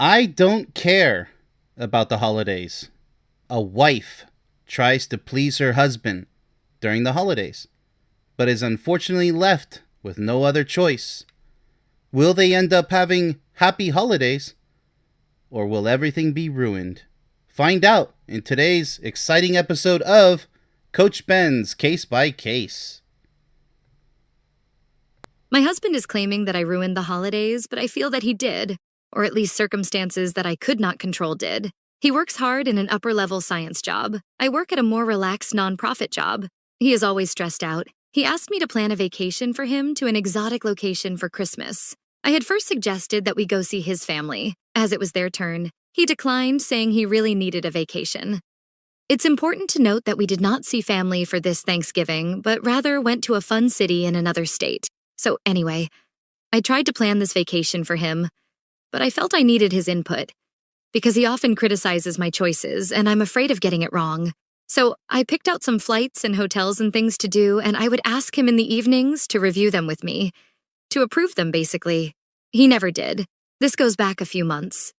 I don't care about the holidays. A wife tries to please her husband during the holidays, but is unfortunately left with no other choice. Will they end up having happy holidays, or will everything be ruined? Find out in today's exciting episode of Coach Ben's Case by Case. My husband is claiming that I ruined the holidays, but I feel that he did, or at least circumstances that I could not control did. He works hard in an upper-level science job. I work at a more relaxed nonprofit job. He is always stressed out. He asked me to plan a vacation for him to an exotic location for Christmas. I had first suggested that we go see his family. As it was their turn, he declined, saying he really needed a vacation. It's important to note that we did not see family for this Thanksgiving, but rather went to a fun city in another state. So anyway, I tried to plan this vacation for him, but I felt I needed his input, because he often criticizes my choices, and I'm afraid of getting it wrong. So I picked out some flights and hotels and things to do, and I would ask him in the evenings to review them with me, to approve them, basically. He never did. This goes back a few months.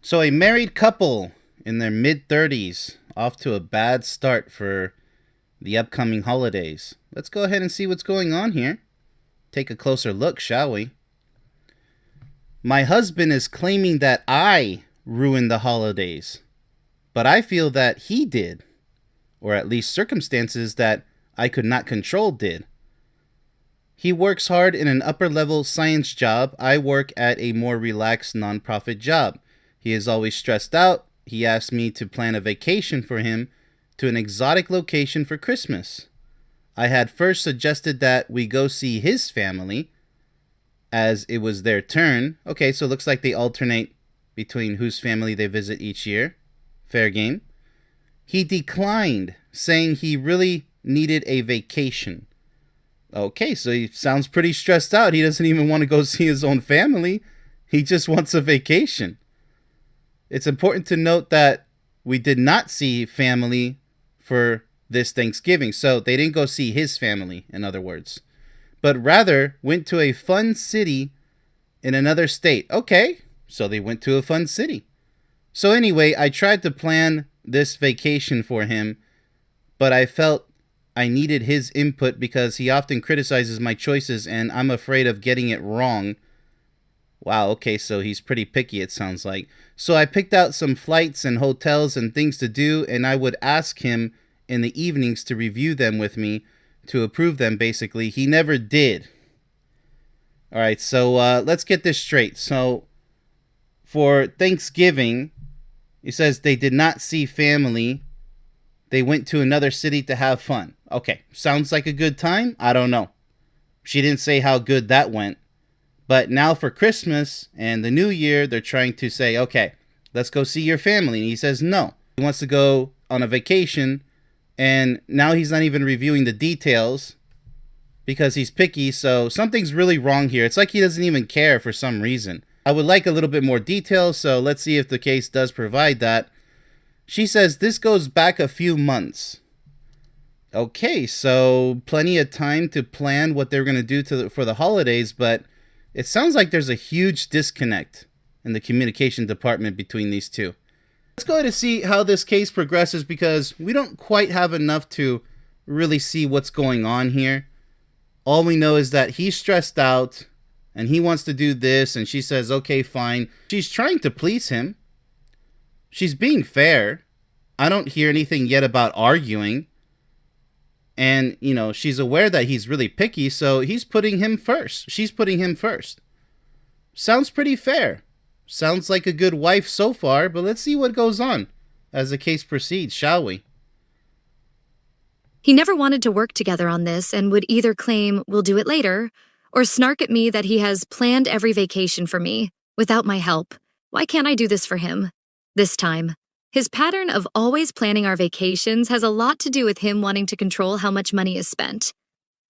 So, a married couple in their mid-30s off to a bad start for the upcoming holidays. Let's go ahead and see what's going on here. Take a closer look, shall we? My husband is claiming that I ruined the holidays, but I feel that he did, or at least circumstances that I could not control did. He works hard in an upper-level science job. I work at a more relaxed nonprofit job. He is always stressed out. He asked me to plan a vacation for him to an exotic location for Christmas. I had first suggested that we go see his family, as it was their turn. Okay, so it looks like they alternate between whose family they visit each year. Fair game. He declined, saying he really needed a vacation. Okay, so he sounds pretty stressed out. He doesn't even want to go see his own family. He just wants a vacation. It's important to note that we did not see family for this Thanksgiving. So they didn't go see his family, in other words, but rather went to a fun city in another state. Okay, so they went to a fun city. So anyway, I tried to plan this vacation for him, but I felt I needed his input because he often criticizes my choices and I'm afraid of getting it wrong. Wow, okay, so he's pretty picky, it sounds like. So I picked out some flights and hotels and things to do, and I would ask him in the evenings to review them with me, to approve them, basically. He never did. All right, so let's get this straight. So for Thanksgiving, he says they did not see family. They went to another city to have fun. Okay, sounds like a good time? I don't know. She didn't say how good that went. But now for Christmas and the New Year, they're trying to say, okay, let's go see your family. And he says no. He wants to go on a vacation. And now he's not even reviewing the details because he's picky. So something's really wrong here. It's like he doesn't even care for some reason. I would like a little bit more detail. So let's see if the case does provide that. She says this goes back a few months. Okay, so plenty of time to plan what they're going to do for the holidays. But it sounds like there's a huge disconnect in the communication department between these two. Let's go ahead and see how this case progresses because we don't quite have enough to really see what's going on here. All we know is that he's stressed out and he wants to do this and she says, okay, fine. She's trying to please him. She's being fair. I don't hear anything yet about arguing. And, she's aware that he's really picky, so he's putting him first. She's putting him first. Sounds pretty fair. Sounds like a good wife so far, but let's see what goes on as the case proceeds, shall we? He never wanted to work together on this and would either claim, we'll do it later, or snark at me that he has planned every vacation for me, without my help. Why can't I do this for him? This time, his pattern of always planning our vacations has a lot to do with him wanting to control how much money is spent.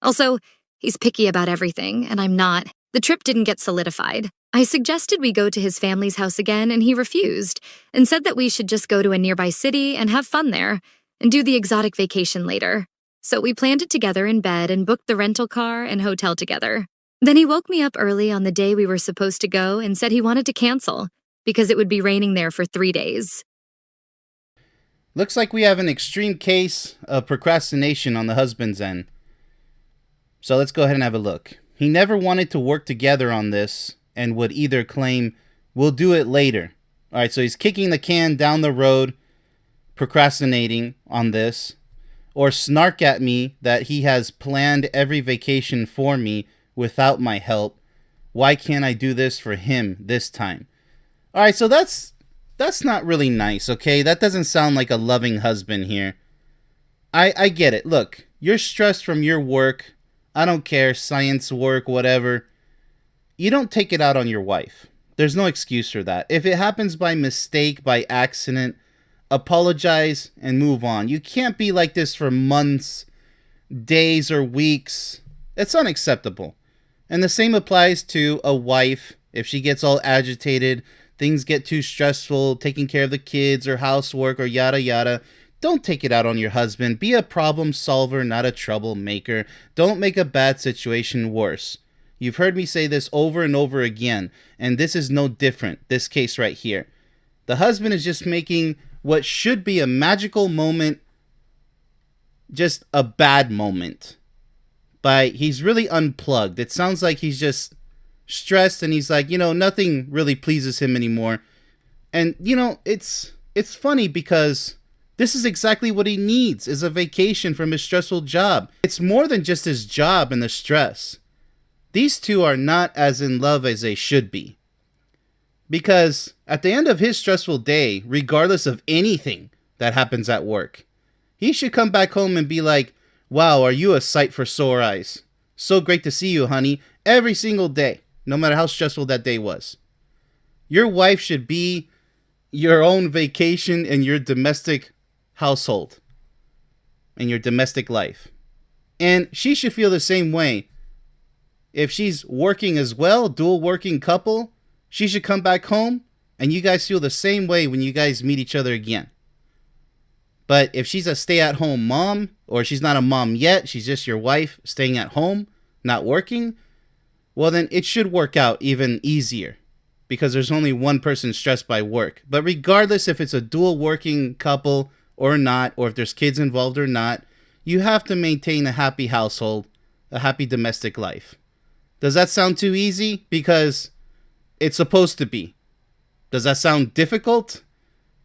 Also, he's picky about everything, and I'm not. The trip didn't get solidified. I suggested we go to his family's house again, and he refused, and said that we should just go to a nearby city and have fun there, and do the exotic vacation later. So we planned it together in bed and booked the rental car and hotel together. Then he woke me up early on the day we were supposed to go and said he wanted to cancel because it would be raining there for 3 days. Looks like we have an extreme case of procrastination on the husband's end. So let's go ahead and have a look. He never wanted to work together on this and would either claim, we'll do it later. All right, so he's kicking the can down the road, procrastinating on this, or snark at me that he has planned every vacation for me without my help. Why can't I do this for him this time? All right, so that's not really nice, okay? That doesn't sound like a loving husband here. I get it. Look, you're stressed from your work. I don't care, science work, whatever. You don't take it out on your wife. There's no excuse for that. If it happens by mistake, by accident, apologize and move on. You can't be like this for months, days, or weeks. It's unacceptable. And the same applies to a wife. If she gets all agitated, things get too stressful, taking care of the kids or housework or yada yada, don't take it out on your husband. Be a problem solver, not a troublemaker. Don't make a bad situation worse. You've heard me say this over and over again, and this is no different, this case right here. The husband is just making what should be a magical moment just a bad moment. He's really unplugged. It sounds like he's just stressed and he's like, nothing really pleases him anymore. And, it's funny because this is exactly what he needs, is a vacation from his stressful job. It's more than just his job and the stress. These two are not as in love as they should be. Because at the end of his stressful day, regardless of anything that happens at work, he should come back home and be like, wow, are you a sight for sore eyes? So great to see you, honey, every single day, no matter how stressful that day was. Your wife should be your own vacation in your domestic household, in your domestic life. And she should feel the same way. If she's working as well, dual working couple, she should come back home and you guys feel the same way when you guys meet each other again. But if she's a stay-at-home mom, or she's not a mom yet, she's just your wife staying at home, not working, well then it should work out even easier because there's only one person stressed by work. But regardless if it's a dual working couple or not, or if there's kids involved or not, you have to maintain a happy household, a happy domestic life. Does that sound too easy? Because it's supposed to be. Does that sound difficult?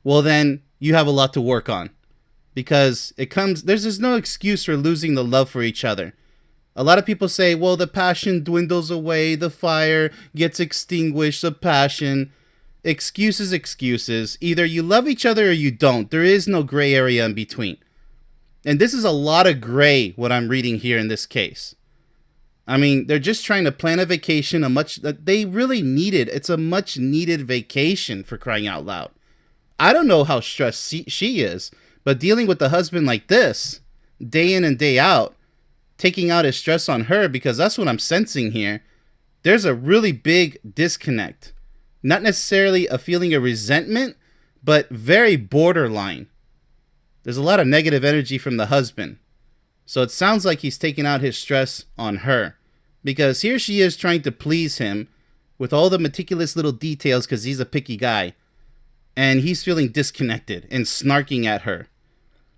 Well then, you have a lot to work on. Because there's no excuse for losing the love for each other. A lot of people say, well, the passion dwindles away, the fire gets extinguished, the passion. Excuses. Either you love each other or you don't. There is no gray area in between. And this is a lot of gray, what I'm reading here in this case. I mean, they're just trying to plan a vacation, that they really needed. It's a much needed vacation, for crying out loud. I don't know how stressed she is, but dealing with the husband like this, day in and day out, taking out his stress on her, because that's what I'm sensing here. There's a really big disconnect. Not necessarily a feeling of resentment, but very borderline. There's a lot of negative energy from the husband. So it sounds like he's taking out his stress on her. Because here she is trying to please him with all the meticulous little details because he's a picky guy. And he's feeling disconnected and snarking at her.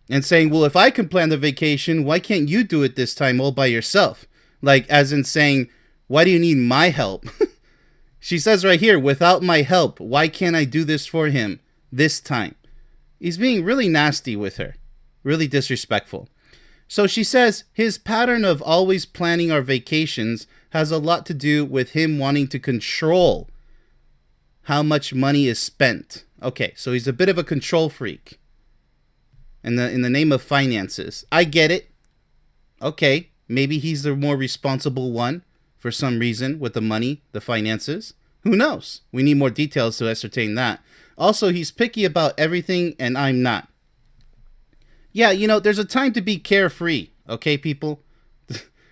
And saying, well, if I can plan the vacation, why can't you do it this time all by yourself? Like, as in saying, why do you need my help? She says right here, without my help, why can't I do this for him this time? He's being really nasty with her. Really disrespectful. So she says his pattern of always planning our vacations has a lot to do with him wanting to control how much money is spent. Okay, so he's a bit of a control freak. In the name of finances. I get it. Okay, maybe he's the more responsible one for some reason with the money, the finances. Who knows? We need more details to ascertain that. Also, he's picky about everything and I'm not. Yeah, there's a time to be carefree, okay, people?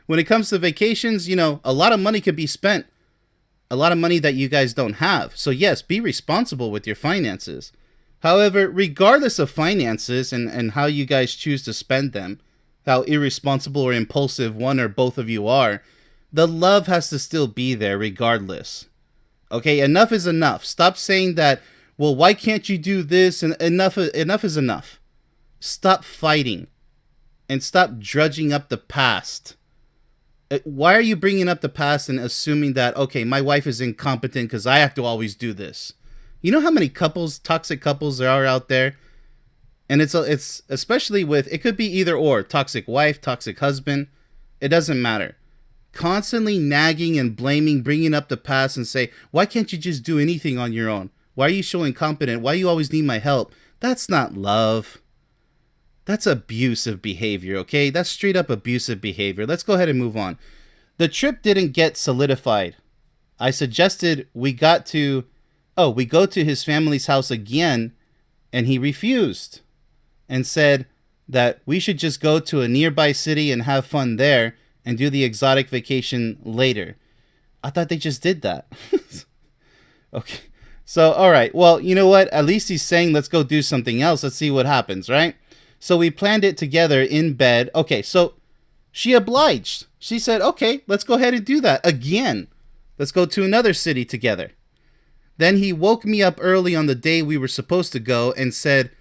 When it comes to vacations, a lot of money could be spent. A lot of money that you guys don't have. So yes, be responsible with your finances. However, regardless of finances and how you guys choose to spend them, how irresponsible or impulsive one or both of you are, the love has to still be there regardless. Okay, enough is enough. Stop saying that, well, why can't you do this? And enough is enough. Stop fighting and stop drudging up the past. Why are you bringing up the past and assuming that, okay, my wife is incompetent because I have to always do this? You know how many toxic couples there are out there? And it's especially with, it could be either or, toxic wife, toxic husband. It doesn't matter. Constantly nagging and blaming, bringing up the past and say, why can't you just do anything on your own? Why are you so incompetent? Why do you always need my help? That's not love. That's abusive behavior, okay? That's straight up abusive behavior. Let's go ahead and move on. The trip didn't get solidified. I suggested we go to his family's house again, and he refused and said that we should just go to a nearby city and have fun there and do the exotic vacation later. I thought they just did that. Okay. So, all right. Well, you know what? At least he's saying, let's go do something else. Let's see what happens, right? So we planned it together in bed. Okay, so she obliged. She said, okay, let's go ahead and do that again. Let's go to another city together. Then he woke me up early on the day we were supposed to go and said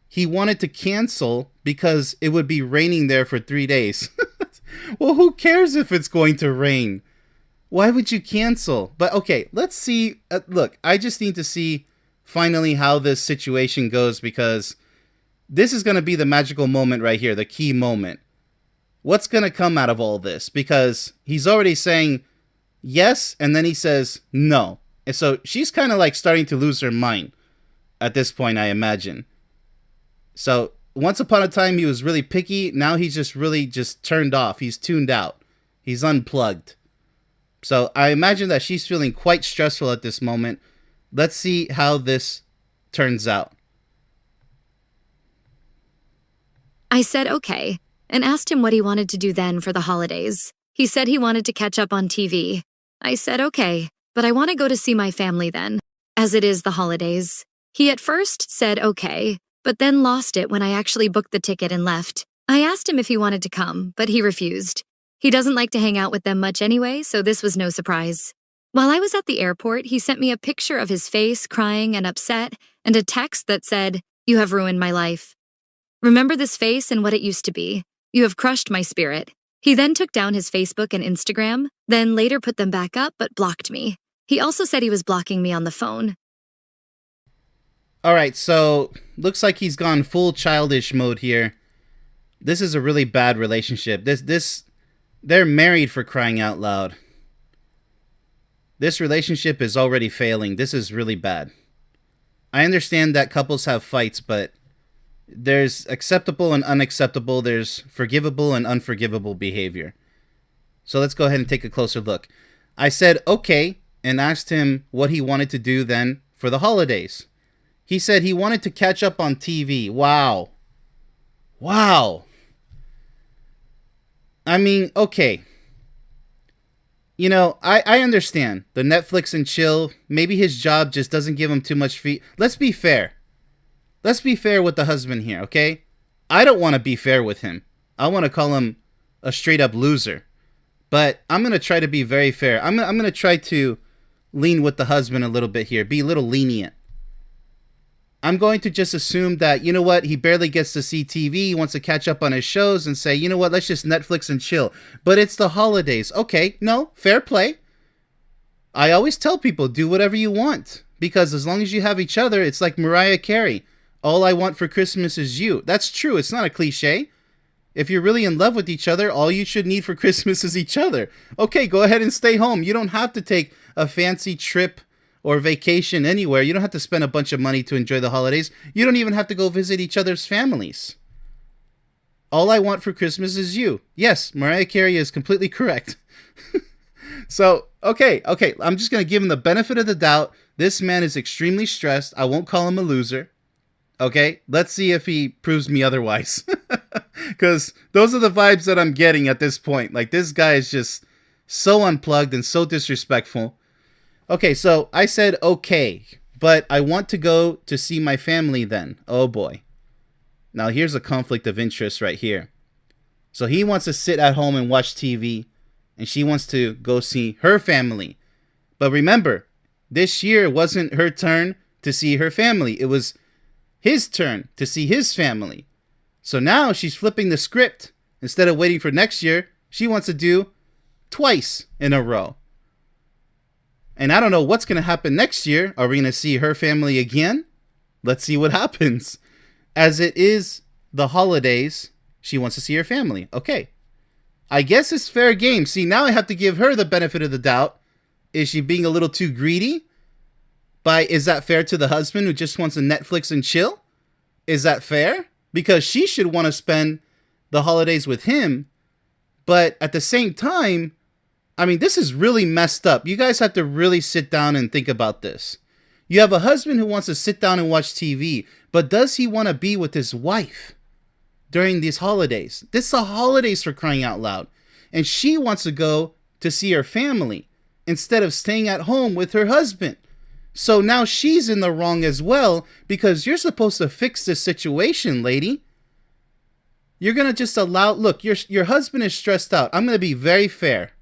he wanted to cancel because it would be raining there for 3 days. Well, who cares if it's going to rain? Why would you cancel? But okay, let's see. Look, I just need to see finally how this situation goes, because this is going to be the magical moment right here, the key moment. What's going to come out of all this? Because he's already saying yes, and then he says no. And so she's kind of like starting to lose her mind at this point, I imagine. So once upon a time, he was really picky. Now he's just really just turned off. He's tuned out. He's unplugged. So I imagine that she's feeling quite stressful at this moment. Let's see how this turns out. I said okay, and asked him what he wanted to do then for the holidays. He said he wanted to catch up on TV. I said okay, but I want to go to see my family then, as it is the holidays. He at first said okay, but then lost it when I actually booked the ticket and left. I asked him if he wanted to come, but he refused. He doesn't like to hang out with them much anyway, so this was no surprise. While I was at the airport, he sent me a picture of his face crying and upset, and a text that said, "You have ruined my life. Remember this face and what it used to be. You have crushed my spirit." He then took down his Facebook and Instagram, then later put them back up but blocked me. He also said he was blocking me on the phone. All right, so looks like he's gone full childish mode here. This is a really bad relationship. They're married, for crying out loud. This relationship is already failing. This is really bad. I understand that couples have fights, but there's acceptable and unacceptable. There's forgivable and unforgivable behavior. So let's go ahead and take a closer look. I said okay and asked him what he wanted to do then for the holidays. He said he wanted to catch up on TV. Wow. I mean, okay. You know, I understand the Netflix and chill. Maybe his job just doesn't give him too much free. Let's be fair. Let's be fair with the husband here, okay? I don't want to be fair with him. I want to call him a straight up loser. But I'm going to try to be very fair. I'm going to try to lean with the husband a little bit here. Be a little lenient. I'm going to just assume that, you know what, he barely gets to see TV. He wants to catch up on his shows and say, you know what, let's just Netflix and chill. But it's the holidays. Okay, no, fair play. I always tell people, do whatever you want. Because as long as you have each other, it's like Mariah Carey. All I want for Christmas is you. That's true. It's not a cliche. If you're really in love with each other, all you should need for Christmas is each other. Okay, go ahead and stay home. You don't have to take a fancy trip or vacation anywhere. You don't have to spend a bunch of money to enjoy the holidays. You don't even have to go visit each other's families. All I want for Christmas is you. Yes, Mariah Carey is completely correct. So, okay. I'm just going to give him the benefit of the doubt. This man is extremely stressed. I won't call him a loser. Okay, let's see if he proves me otherwise. Because those are the vibes that I'm getting at this point. Like, this guy is just so unplugged and so disrespectful. Okay, so I said okay, but I want to go to see my family then. Oh boy. Now here's a conflict of interest right here. So he wants to sit at home and watch TV, and she wants to go see her family. But remember, this year wasn't her turn to see her family. It was his turn to see his family. So now she's flipping the script. Instead of waiting for next year, she wants to do twice in a row. And I don't know what's going to happen next year. Are we going to see her family again? Let's see what happens. As it is the holidays, she wants to see her family. Okay. I guess it's fair game. See, now I have to give her the benefit of the doubt. Is she being a little too greedy? Is that fair to the husband who just wants to Netflix and chill? Is that fair? Because she should want to spend the holidays with him. But at the same time, I mean, this is really messed up. You guys have to really sit down and think about this. You have a husband who wants to sit down and watch TV, but does he want to be with his wife during these holidays? This is the holidays, for crying out loud. And she wants to go to see her family instead of staying at home with her husband. So now she's in the wrong as well, because you're supposed to fix this situation, lady. You're going to just look, your husband is stressed out. I'm going to be very fair.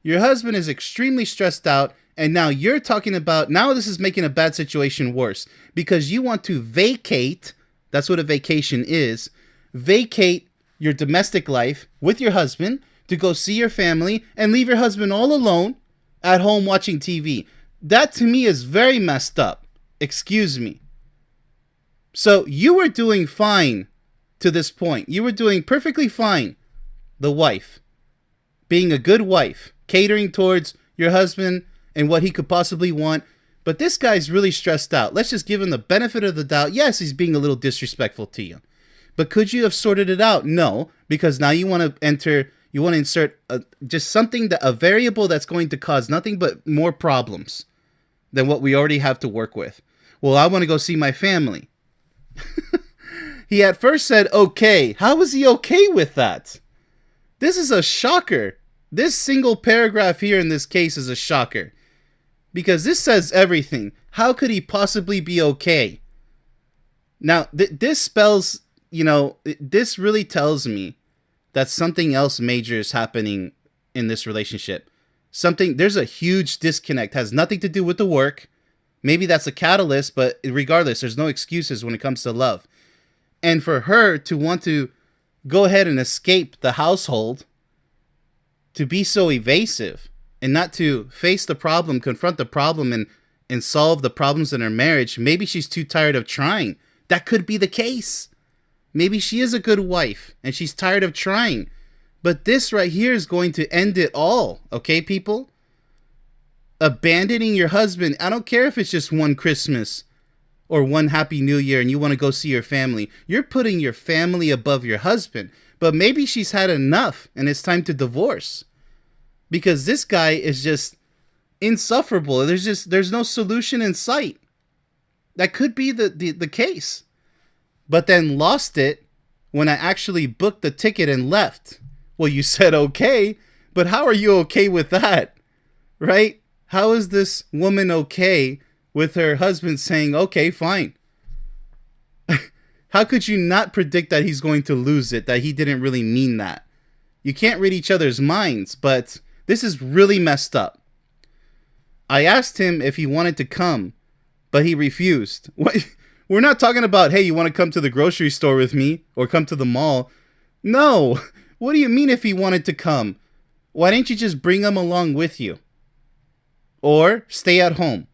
Your husband is extremely stressed out, and now you're talking about, now this is making a bad situation worse, because you want to vacate, that's what a vacation is, vacate your domestic life with your husband to go see your family and leave your husband all alone at home watching TV. That to me is very messed up. Excuse me. So you were doing fine to this point. You were doing perfectly fine. The wife. Being a good wife. Catering towards your husband and what he could possibly want. But this guy's really stressed out. Let's just give him the benefit of the doubt. Yes, he's being a little disrespectful to you. But could you have sorted it out? No, because now you want to insert just something, a variable that's going to cause nothing but more problems than what we already have to work with. Well, I want to go see my family. He at first said, okay. How was he okay with that? This is a shocker. This single paragraph here in this case is a shocker. Because this says everything. How could he possibly be okay? Now, this spells, this really tells me that something else major is happening in this relationship. There's a huge disconnect. Has nothing to do with the work. Maybe that's a catalyst, but regardless, there's no excuses when it comes to love. And for her to want to go ahead and escape the household, to be so evasive and not to face the problem, confront the problem, and solve the problems in her marriage, maybe she's too tired of trying. That could be the case. Maybe she is a good wife and she's tired of trying. But this right here is going to end it all. Okay, people? Abandoning your husband. I don't care if it's just one Christmas or one Happy New Year and you want to go see your family. You're putting your family above your husband. But maybe she's had enough and it's time to divorce. Because this guy is just insufferable. There's no solution in sight. That could be the case. But then lost it when I actually booked the ticket and left. Well, you said okay, but how are you okay with that? Right? How is this woman okay with her husband saying, okay, fine? How could you not predict that he's going to lose it, that he didn't really mean that? You can't read each other's minds, but this is really messed up. I asked him if he wanted to come, but he refused. What? We're not talking about, hey, you want to come to the grocery store with me or come to the mall? No. What do you mean if he wanted to come? Why didn't you just bring him along with you? Or stay at home?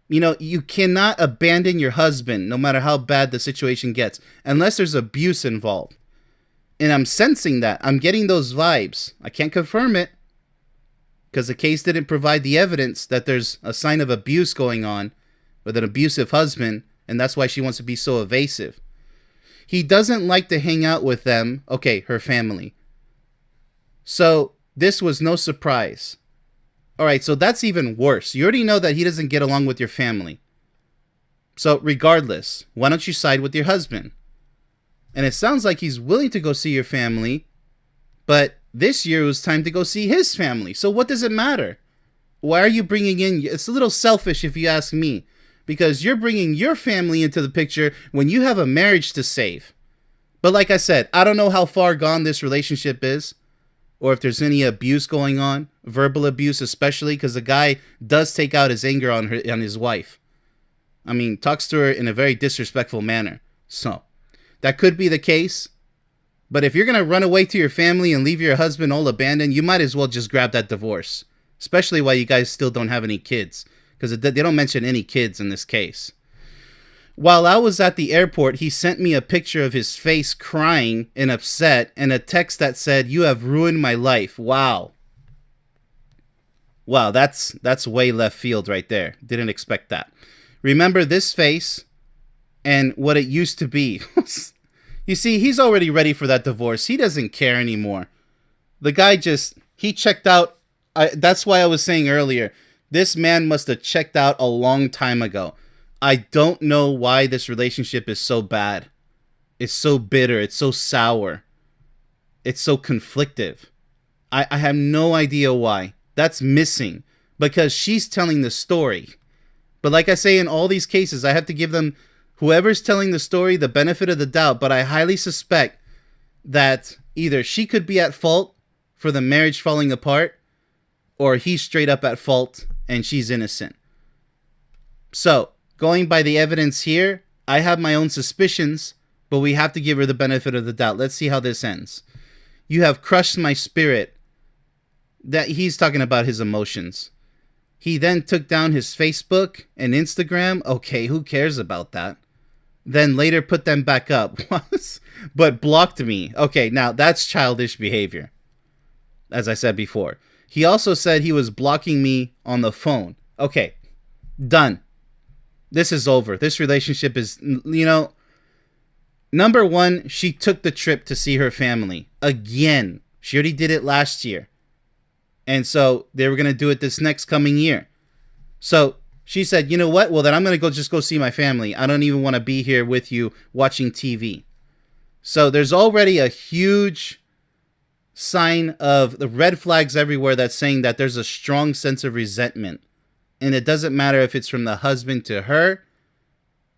You cannot abandon your husband no matter how bad the situation gets, unless there's abuse involved. And I'm sensing that. I'm getting those vibes. I can't confirm it because the case didn't provide the evidence that there's a sign of abuse going on with an abusive husband, and that's why she wants to be so evasive. He doesn't like to hang out with them. Okay, her family. So this was no surprise. All right, so that's even worse. You already know that he doesn't get along with your family. So regardless, why don't you side with your husband? And it sounds like he's willing to go see your family, but this year it was time to go see his family. So what does it matter? Why are you bringing in... It's a little selfish if you ask me, because you're bringing your family into the picture when you have a marriage to save. But like I said, I don't know how far gone this relationship is. or if there's any abuse going on, verbal abuse especially, because the guy does take out his anger on his wife. I mean, talks to her in a very disrespectful manner. So, that could be the case. But if you're going to run away to your family and leave your husband all abandoned, you might as well just grab that divorce. Especially while you guys still don't have any kids. Because they don't mention any kids in this case. While I was at the airport, he sent me a picture of his face crying and upset and a text that said, "You have ruined my life." Wow. Wow, that's way left field right there. Didn't expect that. Remember this face and what it used to be. You see, he's already ready for that divorce. He doesn't care anymore. The guy he checked out. That's why I was saying earlier, this man must have checked out a long time ago. I don't know why this relationship is so bad. It's so bitter. It's so sour. It's so conflictive. I have no idea why. That's missing because she's telling the story. But like I say, in all these cases, I have to give them, whoever's telling the story, the benefit of the doubt. But I highly suspect that either she could be at fault for the marriage falling apart, or he's straight up at fault and she's innocent. So, going by the evidence here, I have my own suspicions, but we have to give her the benefit of the doubt. Let's see how this ends. "You have crushed my spirit." That he's talking about his emotions. He then took down his Facebook and Instagram. Okay, who cares about that? Then later put them back up. But blocked me. Okay, now that's childish behavior. As I said before. He also said he was blocking me on the phone. Okay, done. This is over. This relationship is, number one, she took the trip to see her family. Again. She already did it last year. And so they were going to do it this next coming year. So she said, you know what? Well, then I'm going to just go see my family. I don't even want to be here with you watching TV. So there's already a huge sign of the red flags everywhere that's saying that there's a strong sense of resentment. And it doesn't matter if it's from the husband to her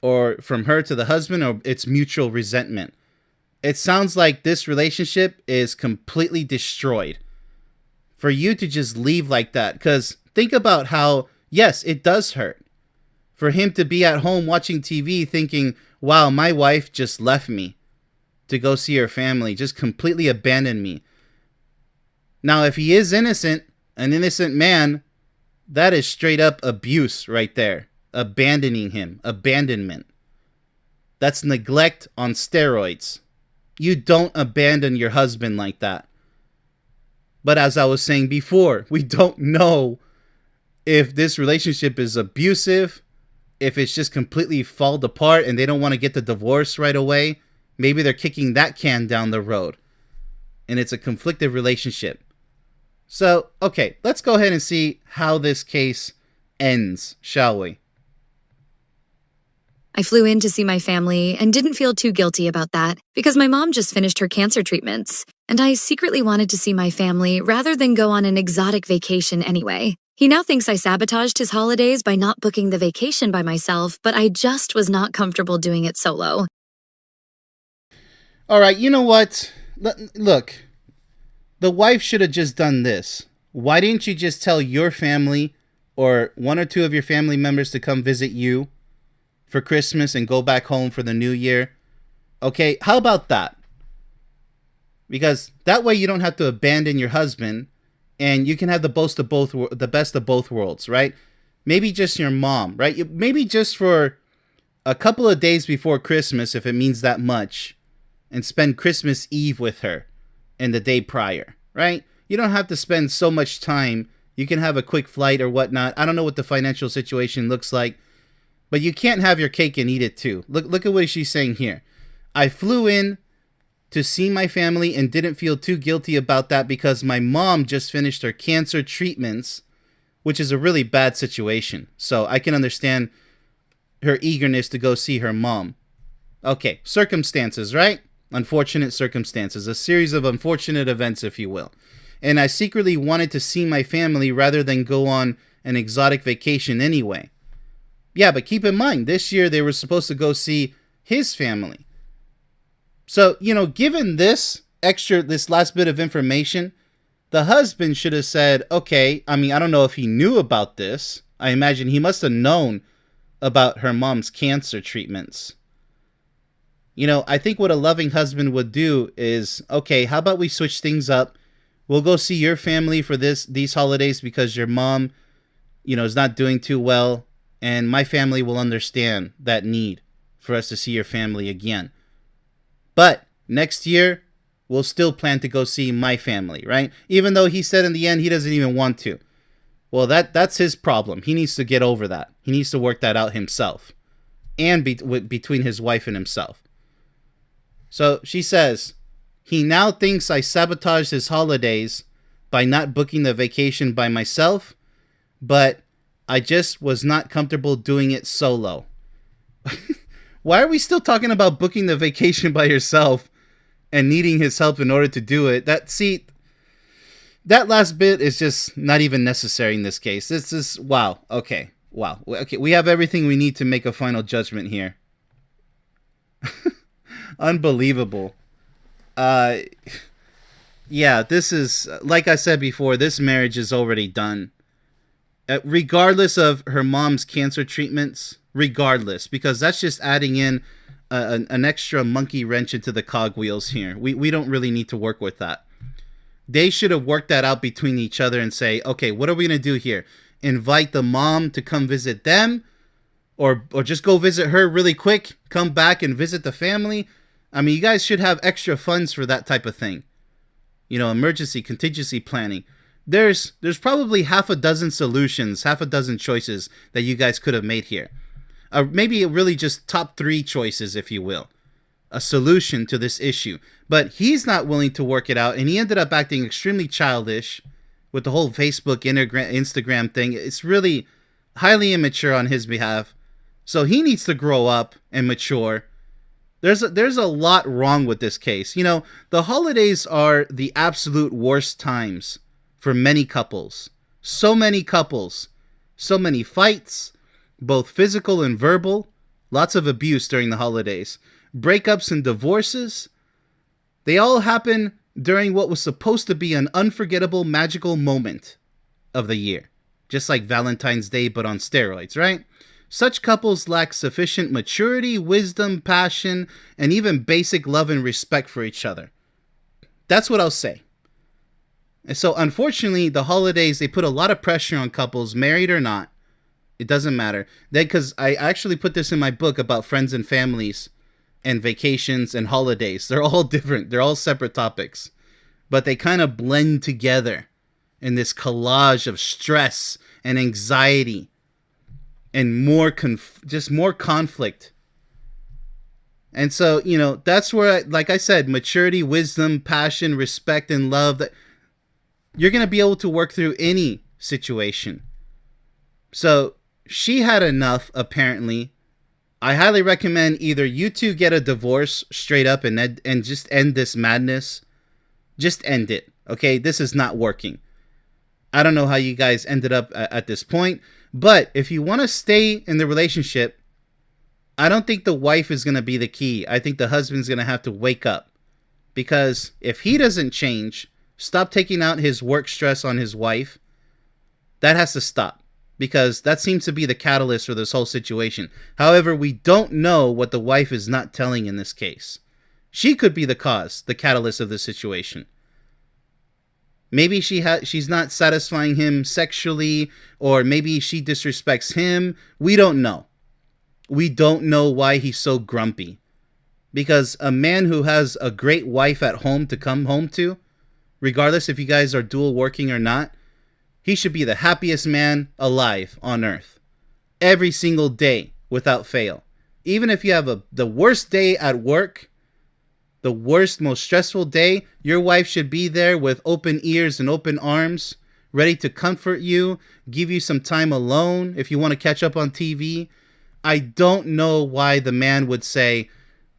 or from her to the husband, or it's mutual resentment. It sounds like this relationship is completely destroyed. For you to just leave like that, because think about how, yes, it does hurt. For him to be at home watching TV thinking, wow, my wife just left me to go see her family, just completely abandoned me. Now, if he is innocent, an innocent man, that is straight up abuse right there. Abandoning him. Abandonment. That's neglect on steroids. You don't abandon your husband like that. But as I was saying before, we don't know if this relationship is abusive, if it's just completely fallen apart and they don't want to get the divorce right away. Maybe they're kicking that can down the road and it's a conflicted relationship. So, okay, let's go ahead and see how this case ends, shall we? I flew in to see my family and didn't feel too guilty about that because my mom just finished her cancer treatments, and I secretly wanted to see my family rather than go on an exotic vacation anyway. He now thinks I sabotaged his holidays by not booking the vacation by myself, but I just was not comfortable doing it solo. All right, you know what? Look, the wife should have just done this. Why didn't you just tell your family or one or two of your family members to come visit you for Christmas and go back home for the new year? Okay, how about that? Because that way you don't have to abandon your husband and you can have the best of both worlds, right? Maybe just your mom, right? Maybe just for a couple of days before Christmas, if it means that much, and spend Christmas Eve with her and the day prior, right? You don't have to spend so much time. You can have a quick flight or whatnot. I don't know what the financial situation looks like, but you can't have your cake and eat it too. Look at what she's saying here. I flew in to see my family and didn't feel too guilty about that because my mom just finished her cancer treatments, which is a really bad situation. So I can understand her eagerness to go see her mom. Okay, circumstances, right? Unfortunate circumstances. A series of unfortunate events, if you will. And I secretly wanted to see my family rather than go on an exotic vacation anyway. Yeah, but keep in mind, this year they were supposed to go see his family. So, given this last bit of information, The husband should have said, okay, I mean, I don't know if he knew about this. I imagine he must have known about her mom's cancer treatments. I think what a loving husband would do is, okay, how about we switch things up? We'll go see your family for these holidays because your mom, is not doing too well, and my family will understand that need for us to see your family again. But next year, we'll still plan to go see my family, right? Even though he said in the end he doesn't even want to. Well, that's his problem. He needs to get over that. He needs to work that out himself, and between his wife and himself. So she says, he now thinks I sabotaged his holidays by not booking the vacation by myself, but I just was not comfortable doing it solo. Why are we still talking about booking the vacation by yourself and needing his help in order to do it? That last bit is just not even necessary in this case. This is, wow. Okay. Wow. Okay. We have everything we need to make a final judgment here. Unbelievable. Yeah, this is, like I said before, this marriage is already done. Regardless of her mom's cancer treatments, regardless, because that's just adding in an extra monkey wrench into the cogwheels here. We don't really need to work with that. They should have worked that out between each other and say, okay, what are we going to do here? Invite the mom to come visit them? Or just go visit her really quick, come back and visit the family? I mean, you guys should have extra funds for that type of thing. Emergency, contingency planning. There's probably half a dozen solutions, half a dozen choices that you guys could have made here. Maybe really just top 3 choices, if you will. A solution to this issue. But he's not willing to work it out, and he ended up acting extremely childish with the whole Facebook, Instagram thing. It's really highly immature on his behalf. So he needs to grow up and mature. There's a lot wrong with this case. The holidays are the absolute worst times for many couples. So many couples. So many fights, both physical and verbal. Lots of abuse during the holidays. Breakups and divorces. They all happen during what was supposed to be an unforgettable, magical moment of the year. Just like Valentine's Day, but on steroids, right? Such couples lack sufficient maturity, wisdom, passion, and even basic love and respect for each other. That's what I'll say. And so, unfortunately, the holidays, they put a lot of pressure on couples, married or not. It doesn't matter. Because I actually put this in my book about friends and families and vacations and holidays. They're all different. They're all separate topics. But they kind of blend together in this collage of stress and anxiety and more conflict. And so, that's where, like I said, maturity, wisdom, passion, respect, and love, that you're going to be able to work through any situation. So she had enough, apparently. I highly recommend either you two get a divorce straight up and just end this madness. Just end it, okay? This is not working. I don't know how you guys ended up at this point, but if you want to stay in the relationship, I don't think the wife is going to be the key. I think the husband's going to have to wake up. Because if he doesn't change, stop taking out his work stress on his wife, that has to stop. Because that seems to be the catalyst for this whole situation. However, we don't know what the wife is not telling in this case. She could be the cause, the catalyst of the situation. Maybe she's not satisfying him sexually, or maybe she disrespects him. We don't know. We don't know why he's so grumpy. Because a man who has a great wife at home to come home to, regardless if you guys are dual working or not, he should be the happiest man alive on earth. Every single day, without fail. Even if you have the worst day at work, the worst, most stressful day, your wife should be there with open ears and open arms, ready to comfort you, give you some time alone if you want to catch up on TV. I don't know why the man would say,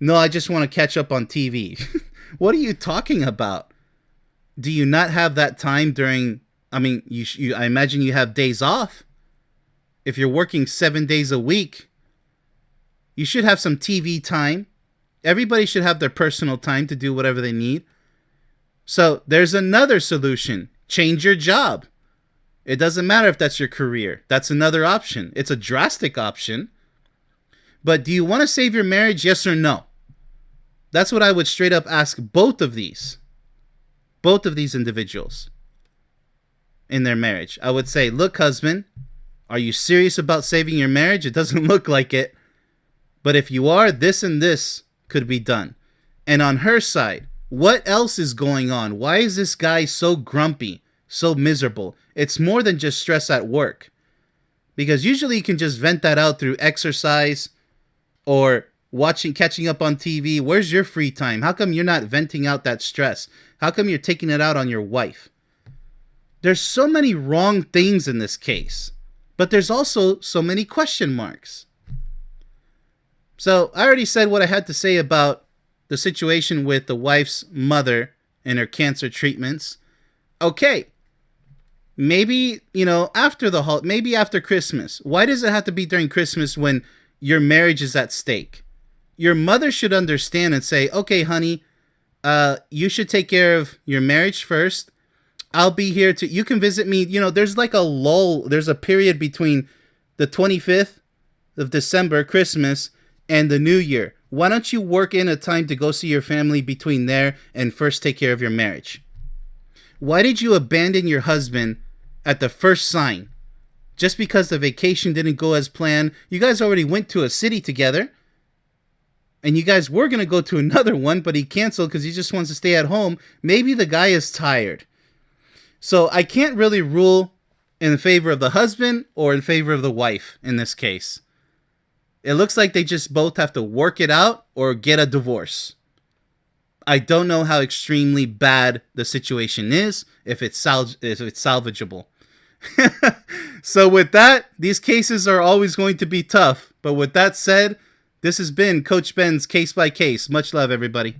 no, I just want to catch up on TV. What are you talking about? Do you not have that time during, I imagine you have days off. If you're working 7 days a week, you should have some TV time. Everybody should have their personal time to do whatever they need. So there's another solution. Change your job. It doesn't matter if that's your career. That's another option. It's a drastic option. But do you want to save your marriage? Yes or no? That's what I would straight up ask both of these individuals in their marriage. I would say, look, husband, are you serious about saving your marriage? It doesn't look like it. But if you are, this and this could be done. And on her side, what else is going on? Why is this guy so grumpy, so miserable? It's more than just stress at work. Because usually you can just vent that out through exercise or catching up on TV. Where's your free time? How come you're not venting out that stress? How come you're taking it out on your wife? There's so many wrong things in this case, but there's also so many question marks. So I already said what I had to say about the situation with the wife's mother and her cancer treatments. Okay, maybe, maybe after Christmas. Why does it have to be during Christmas when your marriage is at stake? Your mother should understand and say, okay, honey, you should take care of your marriage first. I'll be here you can visit me. There's like a lull. There's a period between the 25th of December, Christmas, and the New Year. Why don't you work in a time to go see your family between there and first take care of your marriage? Why did you abandon your husband at the first sign? Just because the vacation didn't go as planned? You guys already went to a city together. And you guys were going to go to another one, but he canceled because he just wants to stay at home. Maybe the guy is tired. So I can't really rule in favor of the husband or in favor of the wife in this case. It looks like they just both have to work it out or get a divorce. I don't know how extremely bad the situation is, if it's salvageable. So with that, these cases are always going to be tough. But with that said, this has been Coach Ben's Case by Case. Much love, everybody.